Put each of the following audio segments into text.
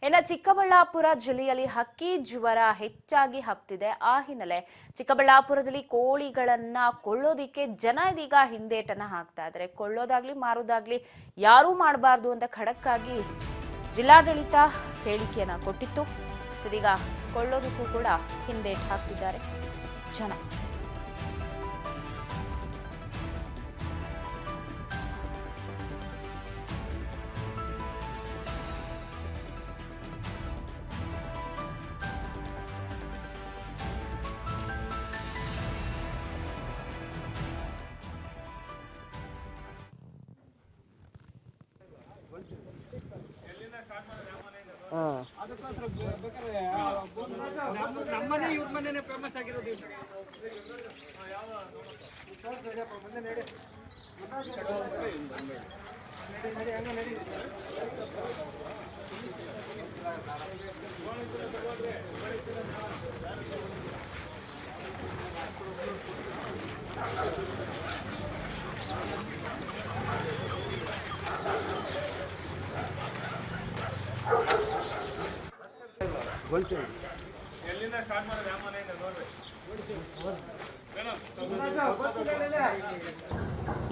ಇನ್ನು ಚಿಕ್ಕಬಳ್ಳಾಪುರ ಜಿಲ್ಲೆಯಲ್ಲಿ ಹಕ್ಕಿ ಜ್ವರ ಹೆಚ್ಚಾಗಿ ಹಬ್ಬಿದೆ. ಆ ಹಿನ್ನೆಲೆ ಚಿಕ್ಕಬಳ್ಳಾಪುರದಲ್ಲಿ ಕೋಳಿಗಳನ್ನ ಕೊಳ್ಳೋದಿಕ್ಕೆ ಜನ ಇದೀಗ ಹಿಂದೇಟನ್ನ ಹಾಕ್ತಾ ಇದ್ದಾರೆ. ಕೊಳ್ಳೋದಾಗ್ಲಿ ಮಾರೋದಾಗ್ಲಿ ಯಾರೂ ಮಾಡಬಾರ್ದು ಅಂತ ಖಡಕ್ ಆಗಿ ಜಿಲ್ಲಾಡಳಿತ ಹೇಳಿಕೆಯನ್ನ ಕೊಟ್ಟಿತ್ತು. ಇದೀಗ ಕೊಳ್ಳೋದಕ್ಕೂ ಕೂಡ ಹಿಂದೇಟು ಹಾಕ್ತಿದ್ದಾರೆ ಜನ. ನಮ್ಮನೆ ಇವ್ರ ಮನೆನೇ ಫೇಮಸ್ ಆಗಿರೋದು.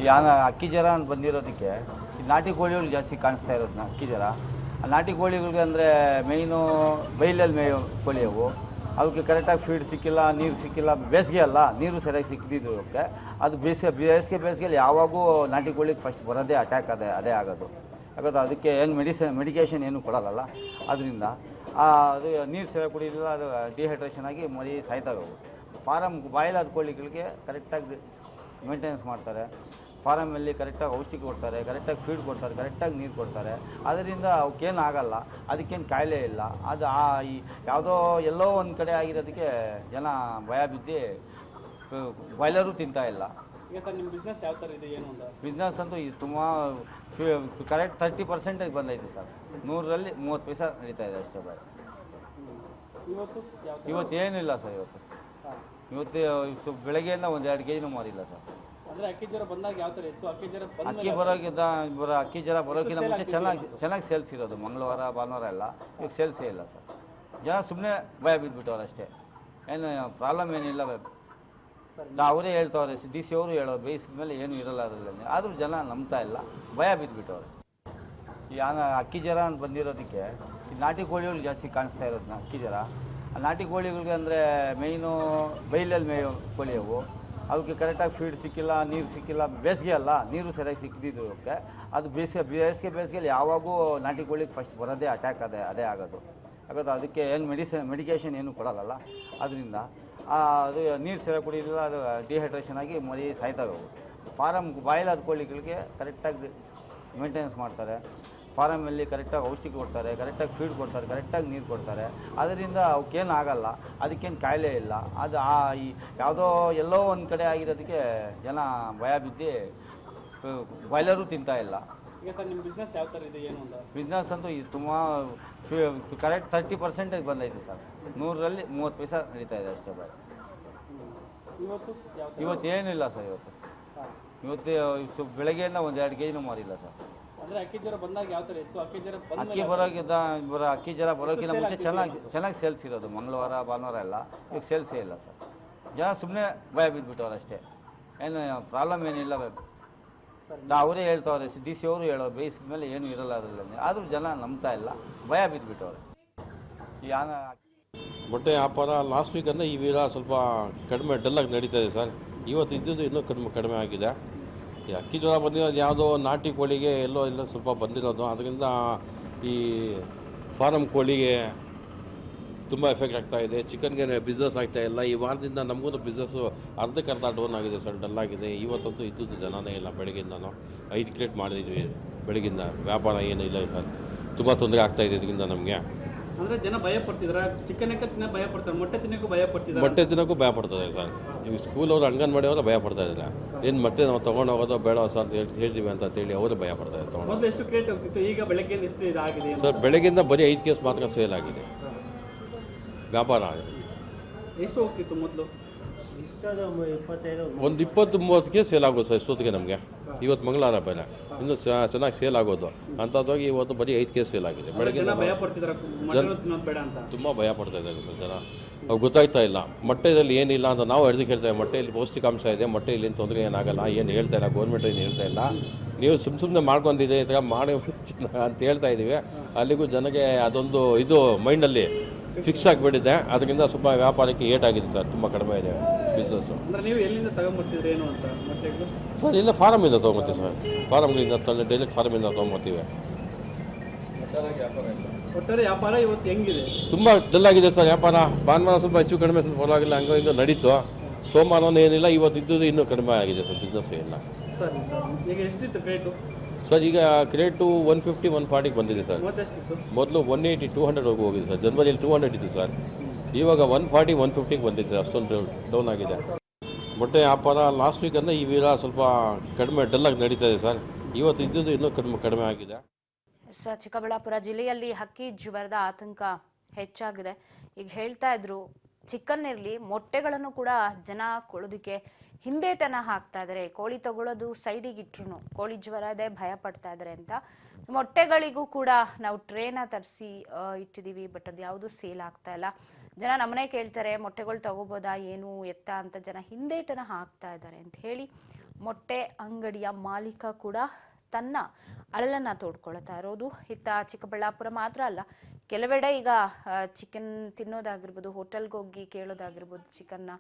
ಈ ಅಕ್ಕಿ ಜ್ವರ ಅಂತ ಬಂದಿರೋದಕ್ಕೆ ನಾಟಿ ಕೋಳಿಗಳು ಜಾಸ್ತಿ ಕಾಣಿಸ್ತಾ ಇರೋದು. ಅಕ್ಕಿ ಜ್ವರ ಆ ನಾಟಿ ಕೋಳಿಗಳಿಗೆ ಅಂದರೆ ಮೇಯ್ನು ಬೈಲಲ್ಲಿ ಮೇಯೋ ಕೋಳಿ ಅವು. ಅವಕ್ಕೆ ಕರೆಕ್ಟಾಗಿ ಫೀಡ್ ಸಿಕ್ಕಿಲ್ಲ, ನೀರು ಸಿಕ್ಕಿಲ್ಲ. ಬೇಸಿಗೆ ಅಲ್ಲ, ನೀರು ಸರಿಯಾಗಿ ಸಿಕ್ಕಿದ್ದಕ್ಕೆ ಅದು ಬೇಸಿಗೆಯಲ್ಲಿ ಯಾವಾಗೂ ನಾಟಿ ಕೋಳಿಗೆ ಫಸ್ಟ್ ಬರೋದೇ ಅಟ್ಯಾಕ್ ಅದೇ ಆಗೋದು. ಯಾಕಂದ್ರೆ ಅದಕ್ಕೆ ಏನು ಮೆಡಿಕೇಷನ್ ಏನು ಕೊಡೋಲ್ಲ. ಅದರಿಂದ ಅದು ನೀರು ಸರಿಯಾಗಿ ಕುಡಿಲಿಲ್ಲ, ಅದು ಡಿಹೈಡ್ರೇಷನ್ ಆಗಿ ಮರಿ ಸಾಯ್ತಾವೆ. ಫಾರಮ್ ಬಾಯ್ಲರ್ ಕೋಳಿಗಳಿಗೆ ಕರೆಕ್ಟಾಗಿ ಮೇಂಟೆನೆನ್ಸ್ ಮಾಡ್ತಾರೆ. ಫಾರಮಲ್ಲಿ ಕರೆಕ್ಟಾಗಿ ಔಷಧಿ ಕೊಡ್ತಾರೆ, ಕರೆಕ್ಟಾಗಿ ಫೀಡ್ ಕೊಡ್ತಾರೆ, ಕರೆಕ್ಟಾಗಿ ನೀರು ಕೊಡ್ತಾರೆ. ಅದರಿಂದ ಅವಕ್ಕೇನು ಆಗಲ್ಲ, ಅದಕ್ಕೇನು ಕಾಯಿಲೆ ಇಲ್ಲ. ಅದು ಈ ಯಾವುದೋ ಎಲ್ಲೋ ಒಂದು ಕಡೆ ಆಗಿರೋದಕ್ಕೆ ಜನ ಭಯ ಬಿದ್ದು ಬಾಯ್ಲರು ತಿಂತಾ ಇಲ್ಲ. ಈಗ ಸರ್ ನಿಮ್ಮ ಬಿಸ್ನೆಸ್ ಯಾವ ಥರ ಇದೆ ಏನು ಅಂತ? ಬಿಸ್ನೆಸ್ ಅಂತೂ ಇದು ತುಂಬ ಕರೆಕ್ಟ್ 30% ಬಂದೈತೆ ಸರ್. 100ರಲ್ಲಿ 30 ಪೈಸೆ ನಡೀತಾ ಇದೆ ಅಷ್ಟೇ ಬಾಯ್. ಇವತ್ತು ಏನಿಲ್ಲ ಸರ್. ಇವತ್ತು ಬೆಳಗ್ಗೆಯಿಂದ ಒಂದು 2 ಕೆಜಿನೂ ಮಾರಿಲ್ಲ ಸರ್. ಅಂದರೆ ಅಕ್ಕಿ ಜ್ವರ ಬಂದಾಗ ಯಾವ ಥರ ಇತ್ತು? ಅಕ್ಕಿ ಜ್ವರ ಬರೋಕ್ಕಿಂತ ಮುಂಚೆ ಚೆನ್ನಾಗಿ ಸೇಲ್ಸ್ ಇರೋದು. ಮಂಗಳವಾರ ಭಾನುವಾರ ಎಲ್ಲ. ಈಗ ಸೇಲ್ಸೇ ಇಲ್ಲ ಸರ್. ಜನ ಸುಮ್ಮನೆ ಭಯ ಬಿದ್ದುಬಿಟ್ಟವ್ರು ಅಷ್ಟೇ. ಏನು ಪ್ರಾಬ್ಲಮ್ ಏನಿಲ್ಲ. ಅವರೇ ಹೇಳ್ತವ್ರೆ, DC ಅವರು ಹೇಳೋರು ಬೇಯಿಸಿದ ಮೇಲೆ ಏನೂ ಇರಲ್ಲ ಅದರಲ್ಲಿ. ಆದರೂ ಜನ ನಂಬ್ತಾ ಇಲ್ಲ, ಭಯ ಬಿದ್ದುಬಿಟ್ಟವ್ರೆ. ಈ ಅಕ್ಕಿ ಜ್ವರ ಅಂತ ಬಂದಿರೋದಕ್ಕೆ ನಾಟಿ ಕೋಳಿಗಳು ಜಾಸ್ತಿ ಕಾಣಿಸ್ತಾ ಇರೋದು. ಅಕ್ಕಿ ಜ್ವರ ಆ ನಾಟಿ ಕೋಳಿಗಳಿಗೆ ಅಂದರೆ ಮೇಯ್ನು ಬೈಲಲ್ಲಿ ಮೇಯೋ ಕೋಳಿ ಅವು. ಅವಕ್ಕೆ ಕರೆಕ್ಟಾಗಿ ಫೀಡ್ ಸಿಕ್ಕಿಲ್ಲ, ನೀರು ಸಿಕ್ಕಿಲ್ಲ. ಬೇಸಿಗೆ ಅಲ್ಲ, ನೀರು ಸರಿಯಾಗಿ ಸಿಕ್ಕಿದ್ದಕ್ಕೆ ಅದು ಬೇಸಿಗೆಯಲ್ಲಿ ಯಾವಾಗೂ ನಾಟಿ ಕೋಳಿಗೆ ಫಸ್ಟ್ ಬರೋದೇ ಅಟ್ಯಾಕ್ ಅದೇ ಆಗೋದು. ಯಾಕಂದ್ರೆ ಅದಕ್ಕೆ ಏನು ಮೆಡಿಕೇಷನ್ ಏನು ಕೊಡೋಲ್ಲ. ಅದರಿಂದ ಅದು ನೀರು ಸರಿಯಾಗಿ ಕುಡಿಲಿಲ್ಲ, ಅದು ಡಿಹೈಡ್ರೇಷನ್ ಆಗಿ ಮರಿ ಸಾಯ್ತಾವೆ. ಫಾರಮ್ ಬಾಯ್ಲರ್ ಕೋಳಿಗಳಿಗೆ ಕರೆಕ್ಟಾಗಿ ಮೇಂಟೆನೆನ್ಸ್ ಮಾಡ್ತಾರೆ. ಫಾರಮಲ್ಲಿ ಕರೆಕ್ಟಾಗಿ ಔಷಧಿ ಕೊಡ್ತಾರೆ, ಕರೆಕ್ಟಾಗಿ ಫೀಡ್ ಕೊಡ್ತಾರೆ, ಕರೆಕ್ಟಾಗಿ ನೀರು ಕೊಡ್ತಾರೆ. ಅದರಿಂದ ಅವಕ್ಕೇನು ಆಗಲ್ಲ, ಅದಕ್ಕೇನು ಕಾಯಿಲೆ ಇಲ್ಲ. ಅದು ಈ ಯಾವುದೋ ಎಲ್ಲೋ ಒಂದು ಕಡೆ ಆಗಿರೋದಕ್ಕೆ ಜನ ಭಯ ಬಿದ್ದು ಬಾಯ್ಲರು ತಿಂತಾ ಇಲ್ಲ. ಈಗ ಸರ್ ನಿಮ್ಮ ಬಿಸ್ನೆಸ್ ಯಾವ ಥರ ಇದೆ ಏನು ಅಂತ? ಬಿಸ್ನೆಸ್ ಅಂತೂ ಇದು ತುಂಬ ಕರೆಕ್ಟ್ 30% ಬಂದೈತೆ ಸರ್. 100ರಲ್ಲಿ 30 ಪೈಸೆ ನಡೀತಾ ಇದೆ ಅಷ್ಟೇ ಬಾಯ್. ಇವತ್ತು ಏನಿಲ್ಲ ಸರ್. ಇವತ್ತು ಬೆಳಗ್ಗೆಯಿಂದ ಒಂದು 2 ಕೆಜಿನೂ ಮಾರಿಲ್ಲ ಸರ್. ಅಂದರೆ ಅಕ್ಕಿ ಜ್ವರ ಬಂದಾಗ ಯಾವ ಥರ ಇತ್ತು? ಅಕ್ಕಿ ಜ್ವರ ಬರೋಕ್ಕಿಂತ ಮುಂಚೆ ಚೆನ್ನಾಗಿ ಸೇಲ್ಸ್ ಇರೋದು. ಮಂಗಳವಾರ ಭಾನುವಾರ ಎಲ್ಲ. ಈಗ ಸೇಲ್ಸೇ ಇಲ್ಲ ಸರ್. ಜನ ಸುಮ್ಮನೆ ಭಯ ಬಿದ್ದುಬಿಟ್ಟವ್ರು ಅಷ್ಟೇ. ಏನು ಪ್ರಾಬ್ಲಮ್ ಏನಿಲ್ಲ. ಅವರೇ ಹೇಳ್ತವ್ರೆ, DC ಅವರು ಹೇಳೋರು ಬೇಯಿಸಿದ ಮೇಲೆ ಏನೂ ಇರಲ್ಲ ಅದರಲ್ಲಿ. ಆದರೂ ಜನ ನಂಬ್ತಾ ಇಲ್ಲ, ಭಯ ಬಿದ್ದುಬಿಟ್ಟವ್ರೆ. ಈ ಮೊಟ್ಟೆ ವ್ಯಾಪಾರ ಲಾಸ್ಟ್ ವೀಕ್ ಅಂದರೆ ಈ ವೀರ ಸ್ವಲ್ಪ ಕಡಿಮೆ ಡಲ್ಲಾಗಿ ನಡೀತಾ ಇದೆ ಸರ್. ಇವತ್ತು ಇದ್ದಿದ್ದು ಇನ್ನೂ ಕಡಿಮೆ ಆಗಿದೆ. ಈ ಅಕ್ಕಿ ಜ್ವರ ಬಂದಿರೋದು ಯಾವುದೋ ನಾಟಿ ಕೋಳಿಗೆ ಎಲ್ಲೋ ಸ್ವಲ್ಪ ಬಂದಿರೋದು. ಅದರಿಂದ ಈ ಫಾರಮ್ ಕೋಳಿಗೆ ತುಂಬ ಎಫೆಕ್ಟ್ ಆಗ್ತಾಯಿದೆ. ಚಿಕನ್ಗೆ ಬಿಸ್ನೆಸ್ ಆಗ್ತಾಯಿಲ್ಲ. ಈ ವಾರದಿಂದ ನಮಗೂ ಬಿಸ್ನೆಸ್ಸು ಅರ್ಧಕ್ಕರ್ಧ ಡೌನ್ ಆಗಿದೆ ಸರ್, ಡಲ್ಲಾಗಿದೆ. ಇವತ್ತಂತೂ ಇದ್ದದ್ದು ಜನನೇ ಇಲ್ಲ. ಬೆಳಗ್ಗಿಂದನೂ 5 ಕ್ರೇಟ್ ಮಾಡಿದ್ವಿ ಬೆಳಗಿಂದ. ವ್ಯಾಪಾರ ಏನಿಲ್ಲ ಸರ್. ತುಂಬ ತೊಂದರೆ ಆಗ್ತಾಯಿದೆ ಇದರಿಂದ ನಮಗೆ. ಅಂದರೆ ಜನ ಭಯ ಪಡ್ತಿದ್ದಾರೆ. ಚಿಕನಕ್ಕೆ ತಿನ್ನೋ ಭಯ ಪಡ್ತಾರೆ, ಮೊಟ್ಟೆ ತಿನ್ನೋಕ್ಕೂ ಭಯ ಪಡ್ತಿದ್ದಾರೆ. ಮೊಟ್ಟೆ ತಿನ್ನೋಕ್ಕೂ ಭಯ ಪಡ್ತಾರೆ ಸರ್. ಈಗ ಸ್ಕೂಲವರು ಅಂಗನವಾಡಿ ಅವರು ಭಯ ಪಡ್ತಾ ಇದ್ದಾರೆ. ಏನು ಮೊಟ್ಟೆ ನಾವು ತೊಗೊಂಡು ಹೋಗೋದು ಬೇಡ ಸರ್ ಹೇಳ್ತೀವಿ ಅಂತೇಳಿ ಅವರು ಭಯ ಪಡ್ತಾರೆ. ಮೊದಲು ಎಷ್ಟು ಕ್ರೇಟ್ ಹೋಗ್ತಿತ್ತು, ಈಗ ಬೆಳಗ್ಗೆ ಎಷ್ಟು ಇದಾಗಿದೆ ಸರ್? ಬೆಳಗ್ಗೆಯಿಂದ ಬರೀ 5 ಕೇಸ್ ಮಾತ್ರ ಸೇಲ್ ಆಗಿದೆ. ವ್ಯಾಪಾರ ಎಷ್ಟು ಹೋಗ್ತಿತ್ತು ಮೊದಲು? ಒಂದು 20-30ಕ್ಕೆ ಸೇಲ್ ಆಗೋದು ಸರ್ ಇಷ್ಟೊತ್ತಿಗೆ ನಮಗೆ. ಇವತ್ತು ಮಂಗಳವಾರ ಬೆಲೆ ಇನ್ನೂ ಚೆನ್ನಾಗಿ ಸೇಲ್ ಆಗೋದು ಅಂಥದ್ದಾಗಿ ಇವತ್ತು ಬರೀ 5 ಕೇಸ್ ಸೇಲ್ ಆಗಿದೆ. ಬೆಳಗ್ಗೆ ಜನ ಭಯ ಪಡ್ತಿದಾರೆ ಮಟನ್ ತಿನ್ನೋದು ಬೇಡ ಅಂತ. ತುಂಬ ಭಯ ಪಡ್ತಾ ಇದ್ದಾರೆ ಸರ್ ಜನ. ಅವ್ರು ಗೊತ್ತಾಗ್ತಾ ಇಲ್ಲ ಮೊಟ್ಟೆಯಲ್ಲಿ ಏನಿಲ್ಲ ಅಂತ ನಾವು ಹಿಡಿದು ಕೇಳ್ತೇವೆ. ಮೊಟ್ಟೆಯಲ್ಲಿ ಪೌಷ್ಟಿಕಾಂಶ ಇದೆ, ಮೊಟ್ಟೆಯಲ್ಲಿ ಏನು ತೊಂದರೆ ಏನಾಗಲ್ಲ, ಏನು ಹೇಳ್ತಾ ಇಲ್ಲ ಗೌರ್ಮೆಂಟ್, ಏನು ಹೇಳ್ತಾ ಇಲ್ಲ. ನೀವು ಸುಮ್ಮನೆ ಮಾಡ್ಕೊಂಡಿದ್ದೀರಿ ಈ ಥರ ಮಾಡಿ ಅಂತ ಹೇಳ್ತಾ ಇದ್ದೀವಿ. ಅಲ್ಲಿಗೂ ಜನಗೆ ಅದೊಂದು ಇದು ಮೈಂಡಲ್ಲಿ ಫಿಕ್ಸ್ ಆಗಿಬಿಟ್ಟಿದೆ. ಅದರಿಂದ ಸ್ವಲ್ಪ ವ್ಯಾಪಾರಕ್ಕೆ ಏಟಾಗಿದೆ ಸರ್, ತುಂಬ ಕಡಿಮೆ ಇದೆ ಬಿಸ್ನೆಸ್ಸು. ಅಂದ್ರೆ ನೀವು ಎಲ್ಲಿಂದ ತಗೊಂಡ್ಬರ್ತಿದ್ರಿ ಏನು ಅಂತ ಮೊಟ್ಟೆಗಳು? ಸರ್ ಇಲ್ಲ ಫಾರಮಿಂದ ತೊಗೊಂಬರ್ತೀವಿ ಸರ್, ಫಾರಮ್ಗಳಿಂದ ಡೈರೆಕ್ಟ್ ಫಾರಮಿಂದ ತೊಗೊಂಬರ್ತೀವಿ. ಒಟ್ಟಾರೆ ವ್ಯಾಪಾರ ಇವತ್ತು ಹೆಂಗಿದೆ? ತುಂಬ ಡಲ್ ಆಗಿದೆ ಸರ್ ವ್ಯಾಪಾರ. ಭಾನುವಾರ ಸ್ವಲ್ಪ ಹೆಚ್ಚು ಕಡಿಮೆ ಸ್ವಲ್ಪ ಪರವಾಗಿಲ್ಲ, ಹಂಗೋ ಹಿಂಗೋ ನಡೀತು. ಸೋಮವಾರನೂ ಏನಿಲ್ಲ, ಇವತ್ತು ಇದ್ದದ್ದು ಇನ್ನೂ ಕಡಿಮೆ ಆಗಿದೆ ಸರ್ ಬಿಸ್ನೆಸ್ ಇಲ್ಲ. ಸರಿ ಸರ್, ಈಗ ಎಷ್ಟಿತ್ತು ರೇಟು? ಸರ್ ಈಗ ಕ್ರೇಟು 150-140ಗೆ ಬಂದಿದೆ ಸರ್. ಇವತ್ತೆಷ್ಟಿತ್ತು? ಮೊದಲು 180-200ವರೆಗೂ ಹೋಗಿದೆ ಸರ್. ಜನವರಿಯಲ್ಲಿ 200 ಇತ್ತು ಸರ್. ಇವಾಗ 140-150ಗೆ ಬಂದಿದೆ ಸರ್. ಅಷ್ಟೊಂದು ಡೌನ್ ಆಗಿದೆ ಮೊಟ್ಟೆ ವ್ಯಾಪಾರ. ಲಾಸ್ಟ್ ವೀಕಂದರೆ ಈ ವೀರ ಸ್ವಲ್ಪ ಕಡಿಮೆ ಡಲ್ಲಾಗಿ ನಡೀತಾ ಇದೆ ಸರ್. ಇವತ್ತು ಇದ್ದದ್ದು ಇನ್ನೂ ಕಡಿಮೆ ಆಗಿದೆ. ಚಿಕ್ಕಬಳ್ಳಾಪುರ ಜಿಲ್ಲೆಯಲ್ಲಿ ಹಕ್ಕಿ ಜ್ವರದ ಆತಂಕ ಹೆಚ್ಚಾಗಿದೆ. ಈಗ ಹೇಳ್ತಾ ಇದ್ರು ಚಿಕನ್ ಇರಲಿ ಮೊಟ್ಟೆಗಳನ್ನು ಕೂಡ ಜನ ಕೊಳ್ಳೋದಕ್ಕೆ ಹಿಂದೇಟನ ಹಾಕ್ತಾ ಇದ್ದಾರೆ. ಕೋಳಿ ತಗೊಳ್ಳೋದು ಸೈಡಿಗೆ ಇಟ್ರು ಕೋಳಿ ಜ್ವರ ಇದೆ ಭಯ ಪಡ್ತಾ ಇದ್ದಾರೆ ಅಂತ. ಮೊಟ್ಟೆಗಳಿಗೂ ಕೂಡ ನಾವು ಟ್ರೇನ ತರಿಸಿ ಇಟ್ಟಿದ್ದೀವಿ, ಬಟ್ ಅದು ಯಾವುದು ಸೇಲ್ ಆಗ್ತಾ ಇಲ್ಲ. ಜನ ನಮ್ಮನೆ ಕೇಳ್ತಾರೆ ಮೊಟ್ಟೆಗಳು ತಗೋಬೋದಾ ಏನು ಎತ್ತ ಅಂತ ಜನ ಹಿಂದೇಟನ ಹಾಕ್ತಾ ಇದ್ದಾರೆ ಅಂತ ಹೇಳಿ ಮೊಟ್ಟೆ ಅಂಗಡಿಯ ಮಾಲೀಕ ಕೂಡ ತನ್ನ ಅಳಲನ್ನ ತೋಡ್ಕೊಳ್ತಾ ಇರೋದು. ಇತ್ತ ಚಿಕ್ಕಬಳ್ಳಾಪುರ ಮಾತ್ರ ಅಲ್ಲ, ಕೆಲವೆಡೆ ಈಗ ಚಿಕನ್ ತಿನ್ನೋದಾಗಿರ್ಬೋದು, ಹೋಟೆಲ್ಗೆ ಹೋಗಿ ಕೇಳೋದಾಗಿರ್ಬೋದು ಚಿಕನ್ನ.